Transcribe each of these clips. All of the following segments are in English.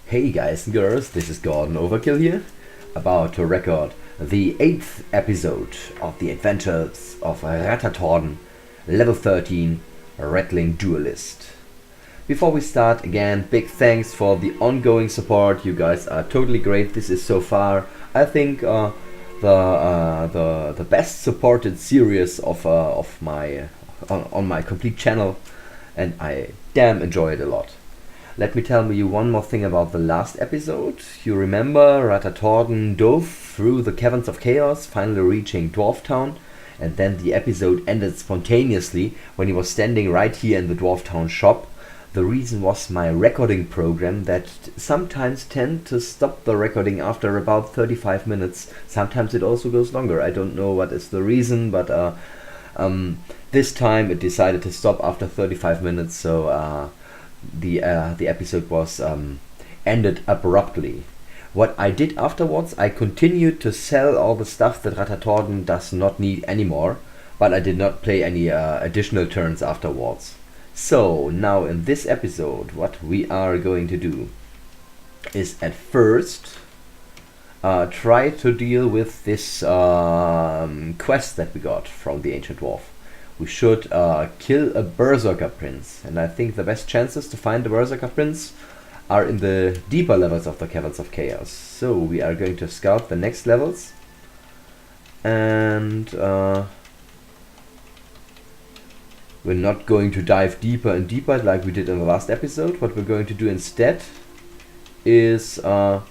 Hey guys and girls, this is Gordon Overkill here, about to record the 8th episode of the adventures of Rattatordon, level 13, Rattling Duelist. Before we start, again, big thanks for the ongoing support. You guys are totally great. This is so far, I think, the best supported series of my on my complete channel, and I damn enjoy it a lot. Let me tell you one more thing about the last episode. You remember Rattatordon dove through the caverns of chaos, finally reaching Dwarftown, and then the episode ended spontaneously when he was standing right here in the Dwarftown shop. The reason was my recording program that sometimes tend to stop the recording after about 35 minutes. Sometimes it also goes longer. I don't know what is the reason, but this time it decided to stop after 35 minutes, so the episode was ended abruptly. What I did afterwards, I continued to sell all the stuff that Rattatordon does not need anymore, but I did not play any additional turns afterwards. So now in this episode, what we are going to do is at first try to deal with this quest that we got from the ancient dwarf. We should kill a berserker prince, and I think the best chances to find the berserker prince are in the deeper levels of the caverns of chaos. So we are going to scout the next levels, and we're not going to dive deeper and deeper like we did in the last episode. What we're going to do instead is we're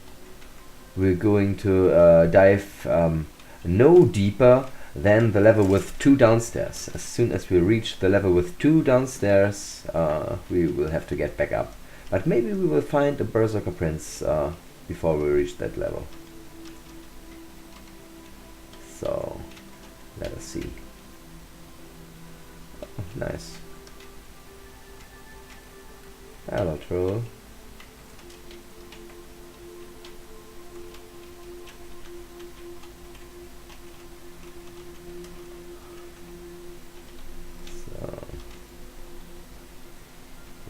going to dive no deeper than the level with 2 downstairs. As soon as we reach the level with 2 downstairs, we will have to get back up. But maybe we will find a berserker prince before we reach that level. So let us see. Oh, nice. Hello, troll.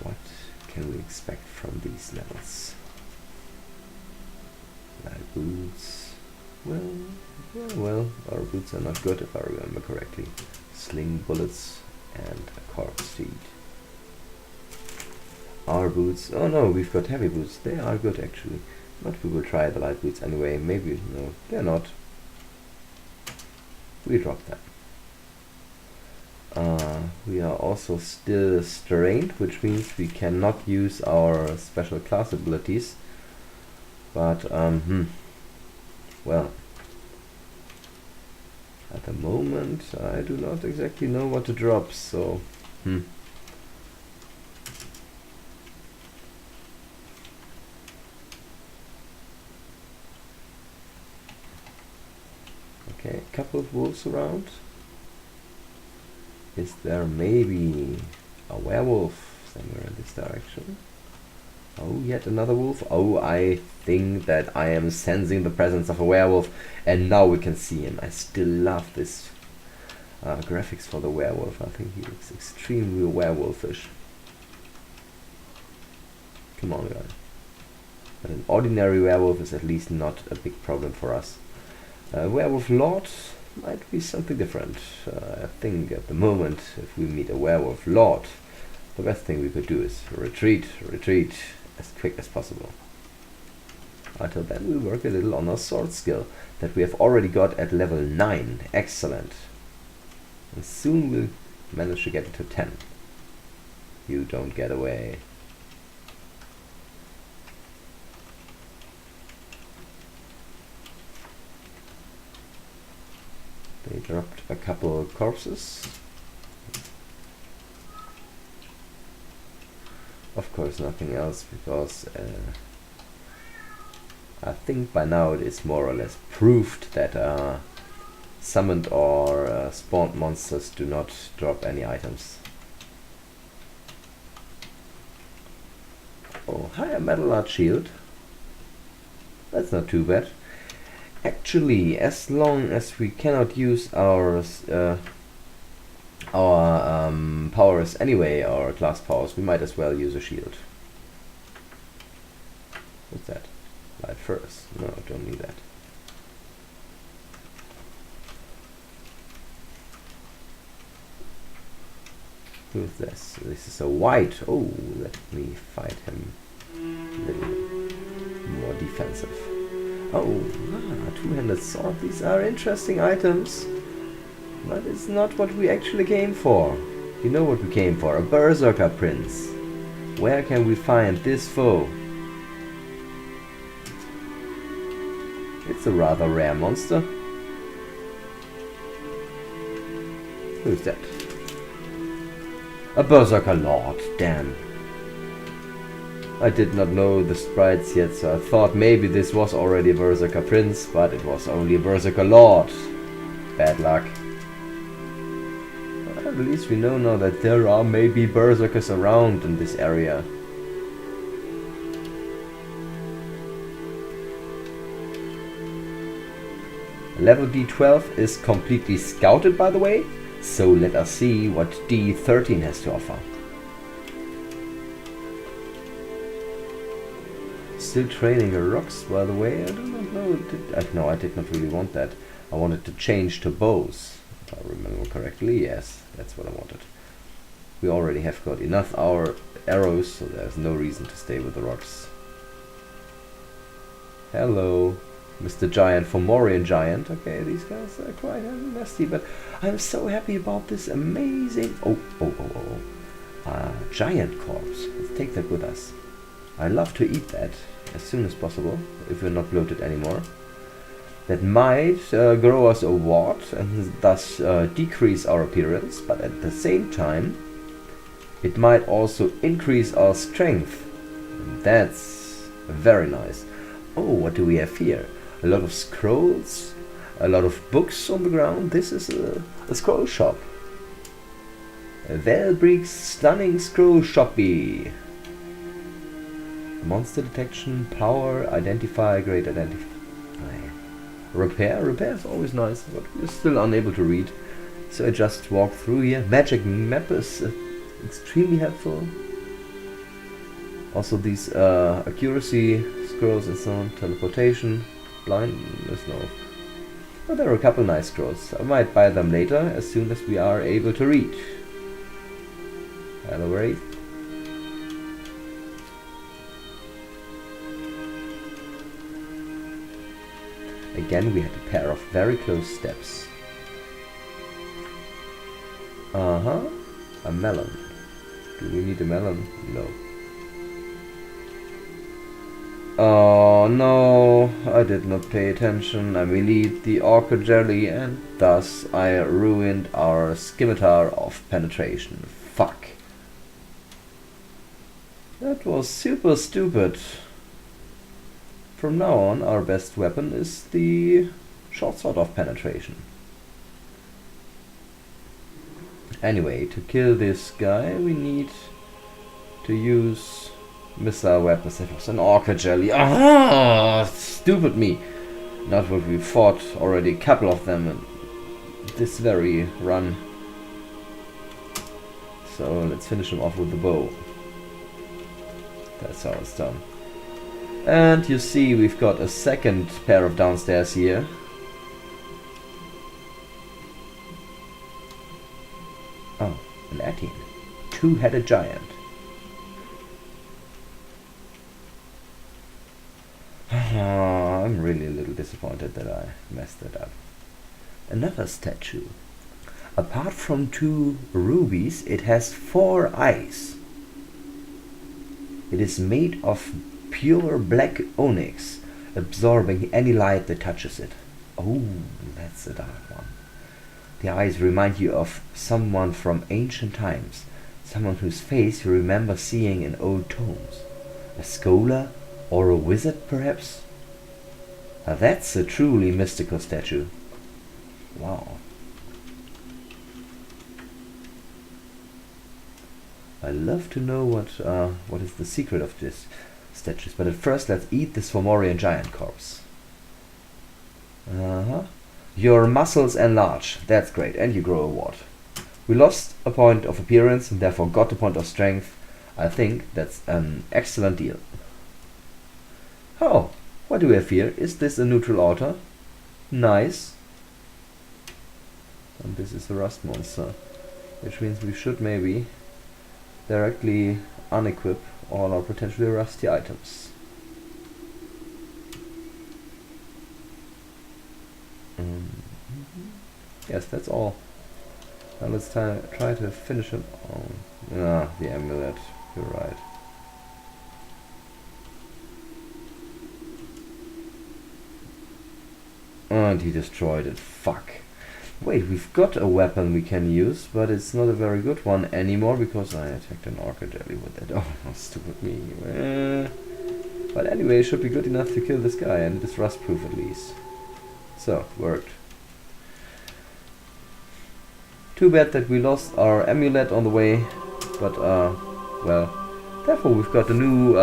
What can we expect from these levels? Light boots. Well, our boots are not good if I remember correctly. Sling bullets and a corpse feed. Our boots. Oh no, we've got heavy boots. They are good actually. But we will try the light boots anyway. Maybe no, they're not. We drop them. We are also still strained, which means we cannot use our special class abilities. But well, at the moment I do not exactly know what to drop, so okay, a couple of wolves around. Is there maybe a werewolf somewhere in this direction? Oh, yet another wolf. Oh, I think that I am sensing the presence of a werewolf, and now we can see him. I still love this graphics for the werewolf. I think he looks extremely werewolfish. Come on, guys. But an ordinary werewolf is at least not a big problem for us. Werewolf Lord might be something different. I think at the moment, if we meet a werewolf lord, the best thing we could do is retreat as quick as possible. Until then, we'll work a little on our sword skill that we have already got at level 9. Excellent. And soon we'll manage to get it to 10. You don't get away. They dropped a couple of corpses. Of course nothing else, because I think by now it is more or less proved that summoned or spawned monsters do not drop any items. Oh, hi, a metal art shield. That's not too bad. Actually, as long as we cannot use our powers anyway, our class powers, we might as well use a shield. What's that? Light first. No, don't need that. Who's this? This is a white. Oh, let me fight him. A little more defensive. Oh, two-handed sword. These are interesting items. But it's not what we actually came for. You know what we came for. A berserker prince. Where can we find this foe? It's a rather rare monster. Who's that? A berserker lord, damn. I did not know the sprites yet, so I thought maybe this was already a berserker prince, but it was only a berserker lord. Bad luck. Well, at least we know now that there are maybe berserkers around in this area. Level D12 is completely scouted, by the way. So let us see what D13 has to offer. Still training the rocks, by the way. I do not know. No, I did not really want that. I wanted to change to bows. If I remember correctly, yes, that's what I wanted. We already have got enough our arrows, so there's no reason to stay with the rocks. Hello. Mr. Giant, Fomorian Giant. Okay, these guys are quite nasty, but I'm so happy about this amazing... giant corpse. Let's take that with us. I love to eat that as soon as possible, if we're not bloated anymore. That might grow us a wart and thus decrease our appearance, but at the same time, it might also increase our strength. And that's very nice. Oh, what do we have here? A lot of scrolls, a lot of books on the ground. This is a scroll shop. Velbrig's stunning scroll shoppy. Monster detection, power, identify, great identify. Repair is always nice, but we're still unable to read. So I just walk through here. Magic map is extremely helpful. Also these accuracy scrolls and so on, teleportation. Blindness, no. But there are a couple nice scrolls. I might buy them later, as soon as we are able to read. Hello, Wraith. Again, we had a pair of very close steps. A melon. Do we need a melon? No. Oh no, I did not pay attention. I melee the orchid jelly and thus I ruined our scimitar of penetration. Fuck. That was super stupid. From now on our best weapon is the short sword of penetration. Anyway, to kill this guy we need to use missile weapons. It was an orchid jelly. Ah, stupid me. Not what we fought already, a couple of them in this very run. So let's finish him off with the bow. That's how it's done. And you see we've got a second pair of downstairs here. Oh, an Latin. Two-headed giant. I'm really a little disappointed that I messed it up. Another statue. Apart from 2 rubies, it has 4 eyes. It is made of pure black onyx, absorbing any light that touches it. Oh, that's a dark one. The eyes remind you of someone from ancient times, someone whose face you remember seeing in old tomes. A scholar or a wizard, perhaps? Now that's a truly mystical statue. Wow. I love to know what is the secret of this statues, but at first let's eat this Fomorian giant corpse. Your muscles enlarge, that's great, and you grow a wart. We lost a point of appearance and therefore got a point of strength. I think that's an excellent deal. Oh, what do we have here? Is this a neutral altar? Nice. And this is a rust monster, which means we should maybe directly unequip all our potentially rusty items. Yes, that's all. Now let's try to finish it. Oh, the amulet. You're right. And he destroyed it. Fuck. Wait, we've got a weapon we can use, but it's not a very good one anymore because I attacked an orca jelly with it. Oh, stupid me. But anyway, it should be good enough to kill this guy, and it is rust proof at least. So, worked. Too bad that we lost our amulet on the way, but well, therefore we've got a new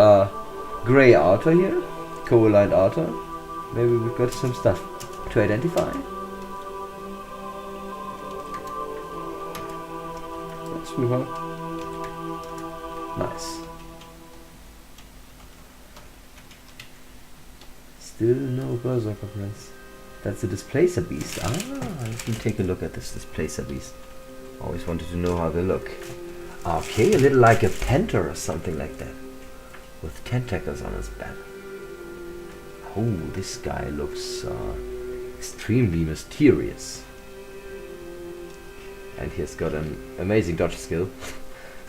grey altar here, coal-lined altar. Maybe we've got some stuff to identify. Let's move on. Nice. Still no berserker prince. That's a displacer beast. Let me take a look at this displacer beast. Always wanted to know how they look. Okay, a little like a panther or something like that, with tentacles on his back. Oh, this guy looks extremely mysterious. And he has got an amazing dodge skill,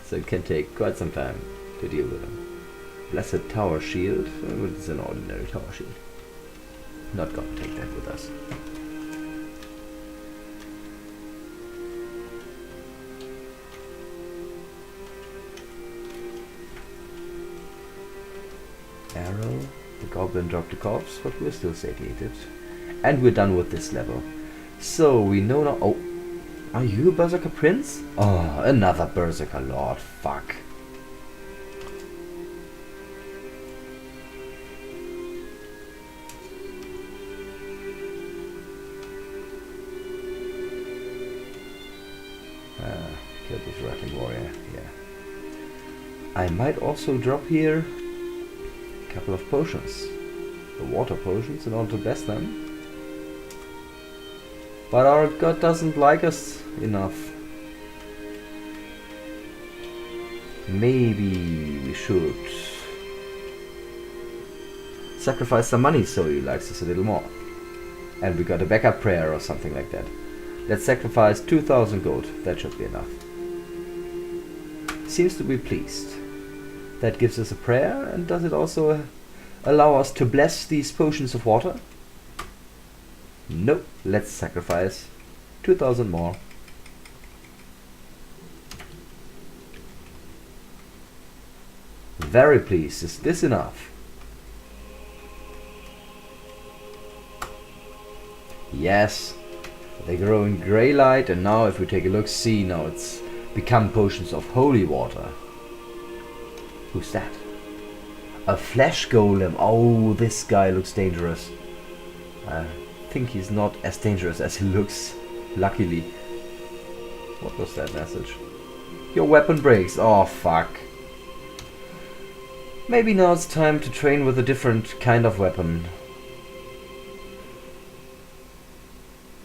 so it can take quite some time to deal with him. Blessed Tower Shield, it's an ordinary tower shield. Not gonna take that with us. Arrow, the goblin dropped the corpse, but we're still satiated. And we're done with this level. So we know now. Oh, are you a berserker prince? Oh, another berserker lord. Fuck. Kill this ratting warrior. Yeah. I might also drop here a couple of potions. The water potions in order to bless them. But our god doesn't like us enough. Maybe we should sacrifice some money so he likes us a little more. And we got a backup prayer or something like that. Let's sacrifice 2000 gold. That should be enough. Seems to be pleased. That gives us a prayer, and does it also allow us to bless these potions of water? Nope. Let's sacrifice 2000 more. Very pleased. Is this enough? Yes. They grow in grey light, and now if we take a look, see, now it's become potions of holy water. Who's that? A flesh golem. Oh, this guy looks dangerous. I think he's not as dangerous as he looks, luckily. What was that message? Your weapon breaks. Oh, fuck. Maybe now it's time to train with a different kind of weapon.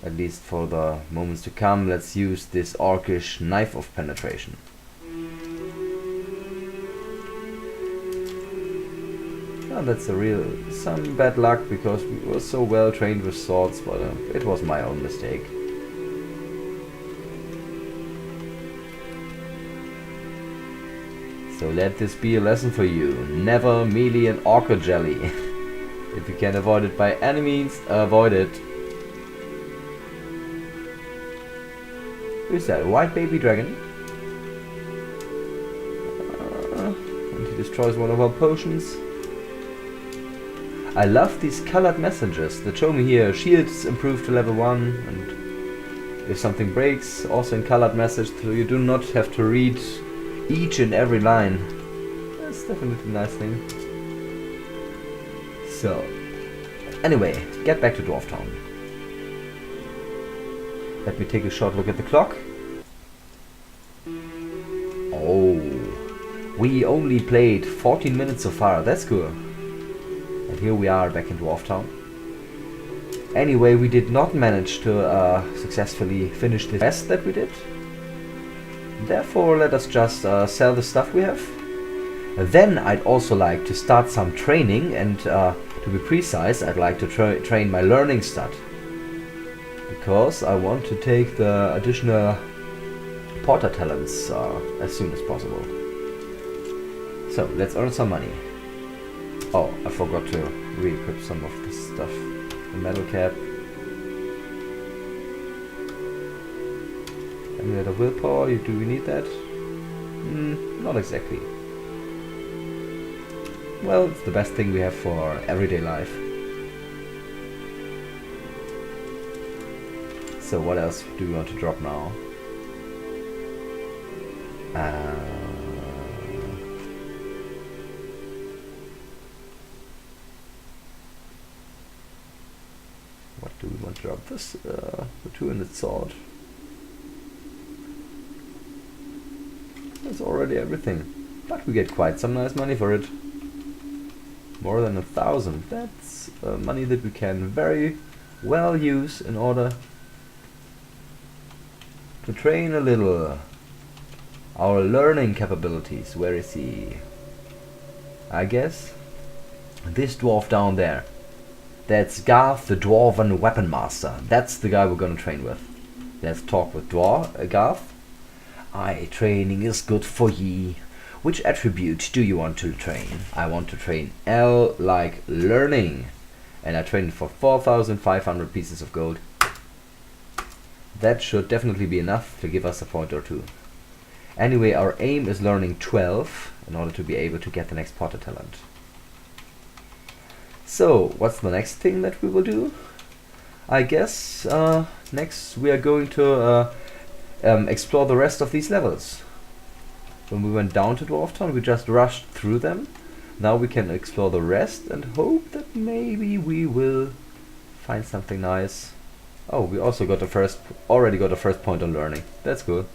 At least for the moments to come, let's use this orcish knife of penetration. Oh, that's some bad luck because we were so well trained with swords, but it was my own mistake. So let this be a lesson for you. Never melee an orca jelly. If you can avoid it by any means, avoid it. Who's that? A white baby dragon? And he destroys one of our potions. I love these colored messages that show me here shields improved to level 1, and if something breaks, also in colored message, so you do not have to read each and every line. That's definitely a nice thing. So, anyway, get back to Dwarftown. Let me take a short look at the clock. Oh, we only played 14 minutes so far, that's cool. And here we are back in Dwarftown. Anyway, we did not manage to successfully finish the quest that we did. Therefore, let us just sell the stuff we have. Then I'd also like to start some training, and to be precise, I'd like to train my learning stat. Because I want to take the additional porter talents as soon as possible. So, let's earn some money. Oh, I forgot to re-equip some of this stuff. The metal cap. Emulator willpower, do we need that? Not exactly. Well, it's the best thing we have for everyday life. So what else do we want to drop now? What do we want to drop? This, the two-handed sword. That's already everything. But we get quite some nice money for it. More than 1,000. That's money that we can very well use in order to train a little our learning capabilities. Where is he? I guess this dwarf down there. That's Garth, the Dwarven Weapon Master. That's the guy we're gonna train with. Let's talk with Garth. Aye, training is good for ye. Which attribute do you want to train? I want to train L like learning. And I train for 4,500 pieces of gold. That should definitely be enough to give us a point or two. Anyway, our aim is learning 12 in order to be able to get the next porter talent. So, what's the next thing that we will do? I guess next we are going to explore the rest of these levels. When we went down to Dwarftown, we just rushed through them. Now we can explore the rest and hope that maybe we will find something nice. Oh, we also got already got the first point on learning. That's cool.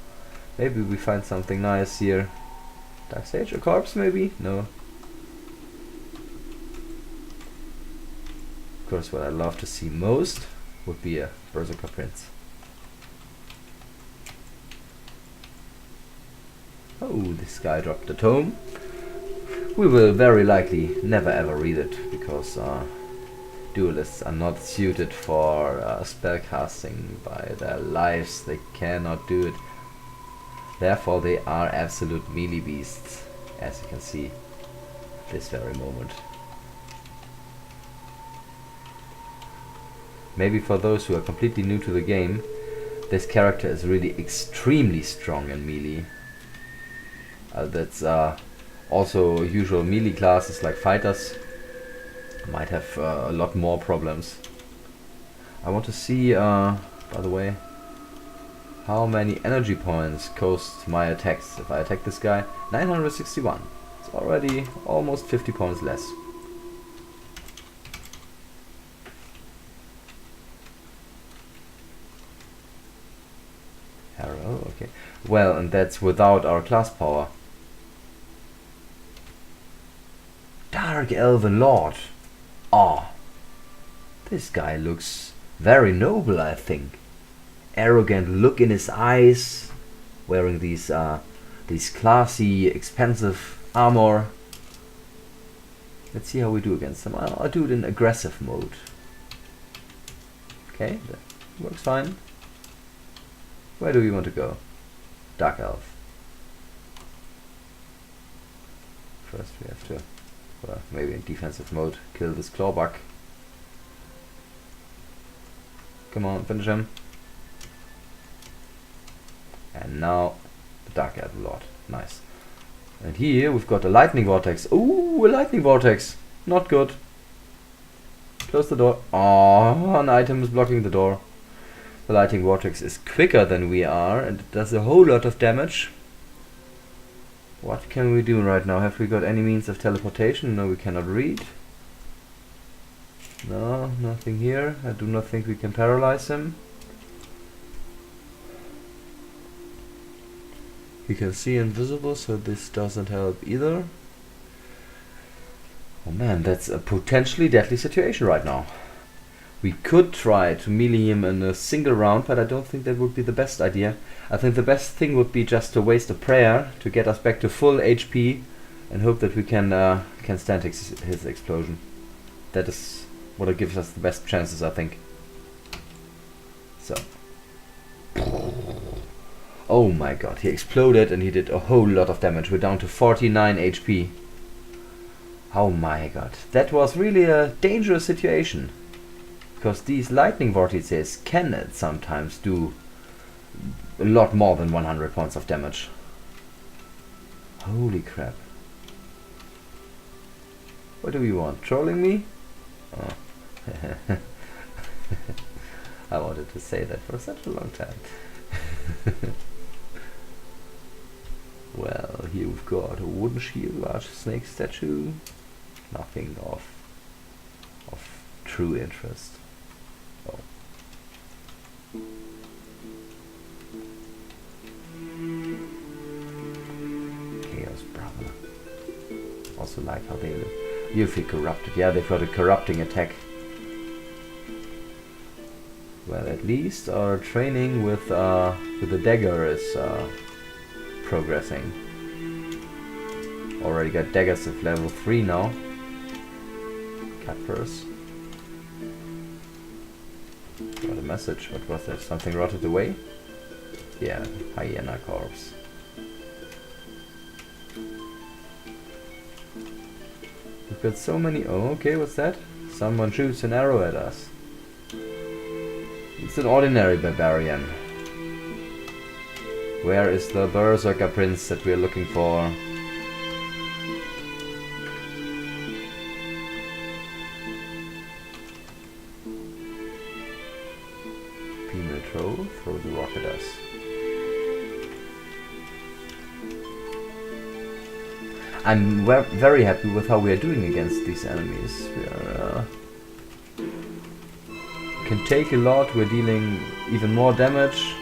Maybe we find something nice here. Dark Sage, a corpse maybe? No. Of course, what I'd love to see most would be a berserker prince. Oh, this guy dropped a tome. We will very likely never ever read it, because duelists are not suited for spellcasting by their lives. They cannot do it. Therefore they are absolute melee beasts, as you can see this very moment. Maybe for those who are completely new to the game, this character is really extremely strong in melee. That's also usual melee classes like fighters might have a lot more problems. I want to see, by the way, how many energy points cost my attacks. If I attack this guy, 961. It's already almost 50 points less. Arrow, okay. Well, and that's without our class power. Dark Elven Lord. Ah, this guy looks very noble, I think. Arrogant look in his eyes, wearing these classy, expensive armor. Let's see how we do against him. I'll do it in aggressive mode. Okay, that works fine. Where do we want to go? Dark Elf. First we have to, well, maybe in defensive mode, kill this clawbug. Come on, finish him. And now the Dark Elf Lord. Nice. And here we've got a lightning vortex. Ooh, a lightning vortex. Not good. Close the door. Oh, an item is blocking the door. The lightning vortex is quicker than we are, and it does a whole lot of damage. What can we do right now? Have we got any means of teleportation? No, we cannot read. No, nothing here. I do not think we can paralyze him. We can see invisible, so this doesn't help either. Oh man, that's a potentially deadly situation right now. We could try to melee him in a single round, but I don't think that would be the best idea. I think the best thing would be just to waste a prayer to get us back to full HP and hope that we can stand his explosion. That is what gives us the best chances, I think. So. Oh my god, he exploded and he did a whole lot of damage. We're down to 49 HP. Oh my god, that was really a dangerous situation. Because these lightning vortices can sometimes do a lot more than 100 points of damage. Holy crap. What do we want? Trolling me? Oh. I wanted to say that for such a long time. Well, here we've got a wooden shield, large snake statue. Nothing of true interest. Oh. Chaos Brother. Also like how they look. You feel corrupted. Yeah, they've got a corrupting attack. Well, at least our training with the dagger is progressing. Already got daggers of level 3 now. Cat purse. Got a message. What was that? Something rotted away? Yeah, hyena corpse. We've got so many. Oh, okay, what's that? Someone shoots an arrow at us. It's an ordinary barbarian. Where is the berserker prince that we're looking for? Female troll, throw the rock at us. I'm very happy with how we are doing against these enemies. We are can take a lot. We're dealing even more damage.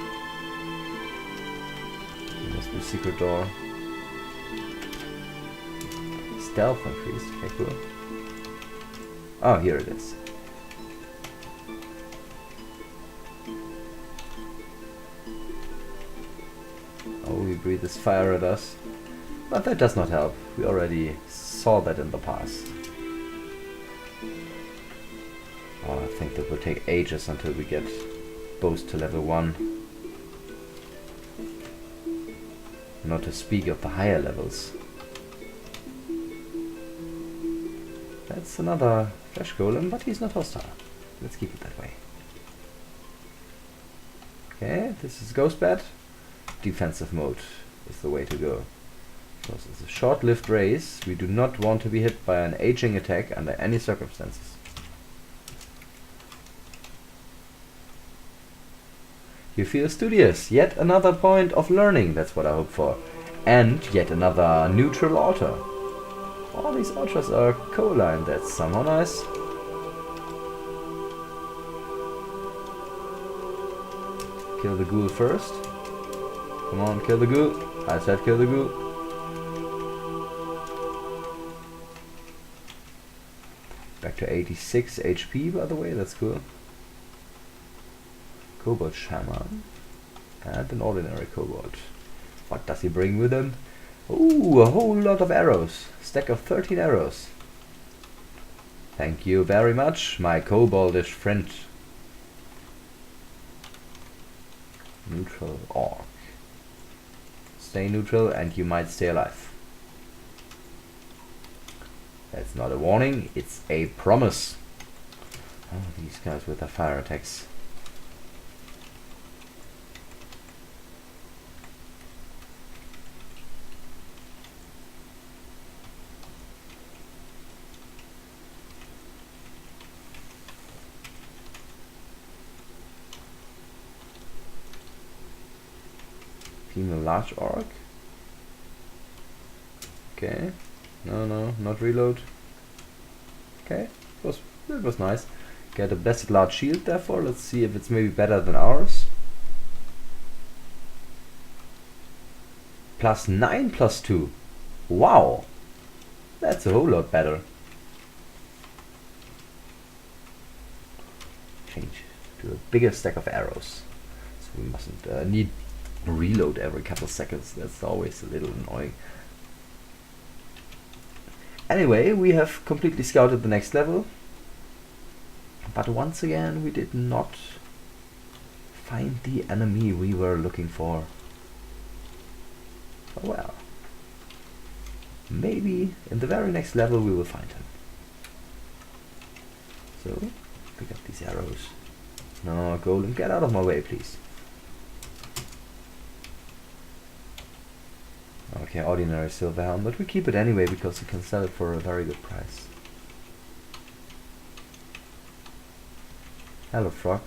There must be a secret door. Stealth increased. Okay, cool. Oh, here it is. Oh, we breathe this fire at us. But that does not help. We already saw that in the past. Oh, I think that will take ages until we get both to level 1. Not to speak of the higher levels. That's another flesh golem, but he's not hostile. Let's keep it that way. Okay, this is Ghost Bat. Defensive mode is the way to go. Because it's a short-lived race, we do not want to be hit by an aging attack under any circumstances. You feel studious. Yet another point of learning, that's what I hope for. And yet another neutral altar. All these altars are co-aligned, that's somehow nice. Kill the ghoul first. Come on, kill the ghoul. I said kill the ghoul. Back to 86 HP, by the way, that's cool. Kobold Shaman. And an ordinary kobold. What does he bring with him? Ooh, a whole lot of arrows. Stack of 13 arrows. Thank you very much, my koboldish friend. Neutral orc. Stay neutral and you might stay alive. That's not a warning, it's a promise. Oh, these guys with their fire attacks. Female large orc. Okay. No, not reload. Okay, that was nice. Get a blessed large shield therefore. Let's see if it's maybe better than ours. +9 +2. Wow! That's a whole lot better. change to a bigger stack of arrows. So we mustn't need reload every couple seconds. That's always a little annoying. Anyway, we have completely scouted the next level, but once again we did not find the enemy we were looking for. Oh well. Maybe in the very next level we will find him. So, pick up these arrows. No, Golem, get out of my way, please. Okay, ordinary silver helm, but we keep it anyway because we can sell it for a very good price. Hello, frog.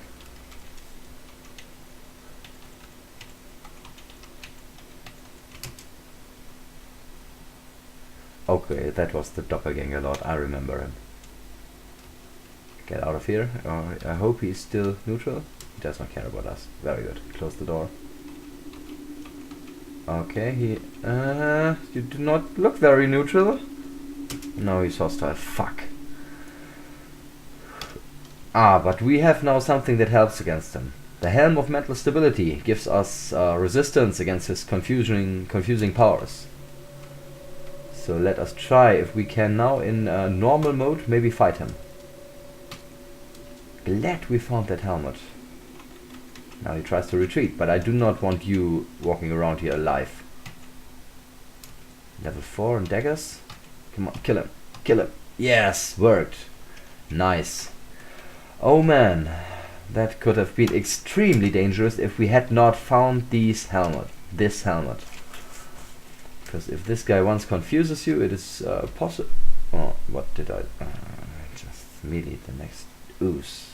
Okay, that was the doppelganger lord, I remember him. Get out of here. I hope he's still neutral. He does not care about us. Very good. Close the door. Okay, you do not look very neutral. No, he's hostile. Fuck. Ah, but we have now something that helps against him. The Helm of Mental Stability gives us resistance against his confusing powers. So let us try if we can now in normal mode maybe fight him. Glad we found that helmet. Now he tries to retreat, but I do not want you walking around here alive. Level 4 and daggers. Come on, kill him. Kill him. Yes, worked. Nice. Oh man, that could have been extremely dangerous if we had not found this helmet. Because if this guy once confuses you, it is possible. Oh, what did I? Just immediately the next ooze.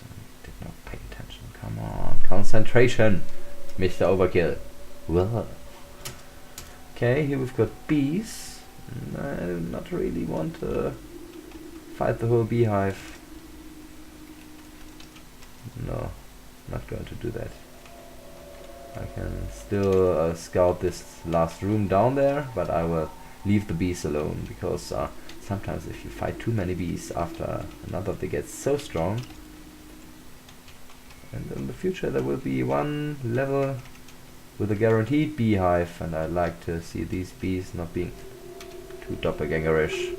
Did not pay attention. Come on, concentration, Mr. Overkill. Well, okay, here we've got bees. I do not really want to fight the whole beehive. No, not going to do that. I can still scout this last room down there, but I will leave the bees alone because sometimes if you fight too many bees after another, they get so strong. And in the future there will be one level with a guaranteed beehive, and I like to see these bees not being too doppelgangerish.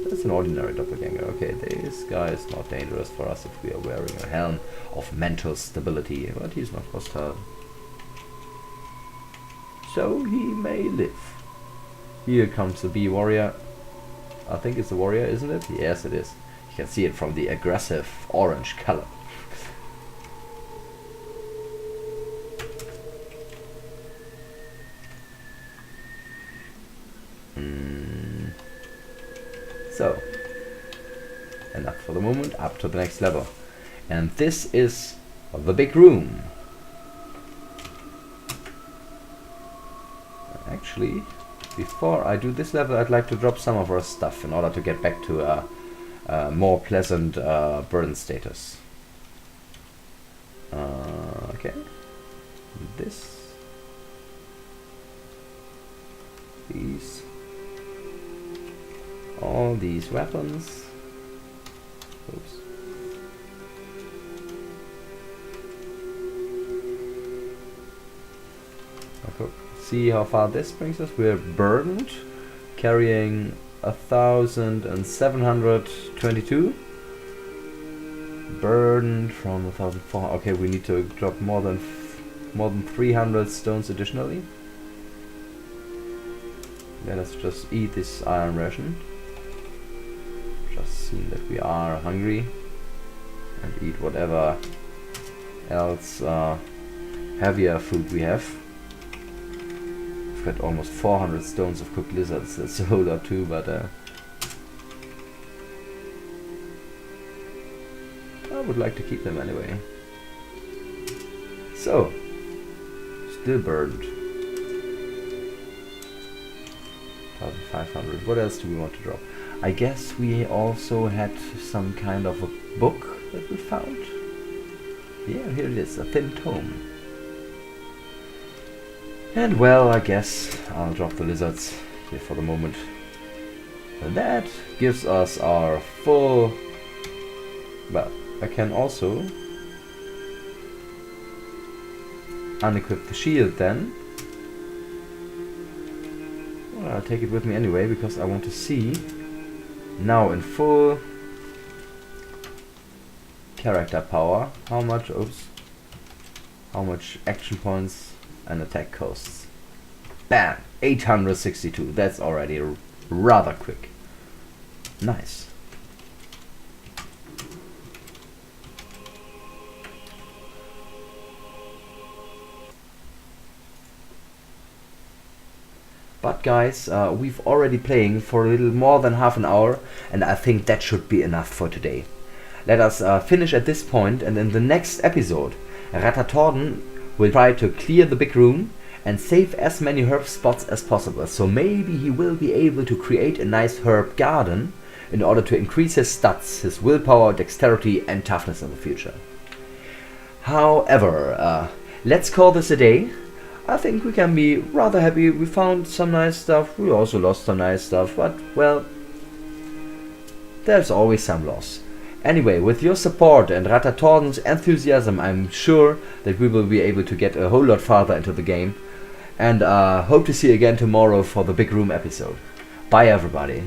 That's an ordinary doppelganger. Okay, this guy is not dangerous for us if we are wearing a helm of mental stability, but he's not hostile. So he may live. Here comes the bee warrior. I think it's a warrior, isn't it? Yes, it is. You can see it from the aggressive orange color. So, enough for the moment, up to the next level. And this is the big room. Actually, before I do this level, I'd like to drop some of our stuff in order to get back to a more pleasant burden status. Okay, these, all these weapons. Oops. Okay. See how far this brings us. We're burdened, carrying 1,722. Burdened from 1,400. Okay, we need to drop more than 300 stones additionally. Let us just eat this iron ration. Just see that we are hungry, and eat whatever else heavier food we have. We've got almost 400 stones of cooked lizards. That's a whole lot too, but I would like to keep them anyway. So, still burned. 1,500. What else do we want to drop? I guess we also had some kind of a book that we found. Yeah, here it is, a thin tome. And well, I guess I'll drop the lizards here for the moment. And that gives us our full... Well, I can also unequip the shield then. Well, I'll take it with me anyway because I want to see now in full character power how much action points and attack costs. Bam! 862. That's already rather quick. Nice. But guys, we've already playing for a little more than half an hour, and I think that should be enough for today. Let us finish at this point, and in the next episode, Rattatordon will try to clear the big room and save as many herb spots as possible. So maybe he will be able to create a nice herb garden in order to increase his stats, his willpower, dexterity and toughness in the future. However, let's call this a day. I think we can be rather happy. We found some nice stuff, we also lost some nice stuff, but well, there's always some loss. Anyway, with your support and Rattatordon's enthusiasm, I'm sure that we will be able to get a whole lot farther into the game. And hope to see you again tomorrow for the Big Room episode. Bye everybody.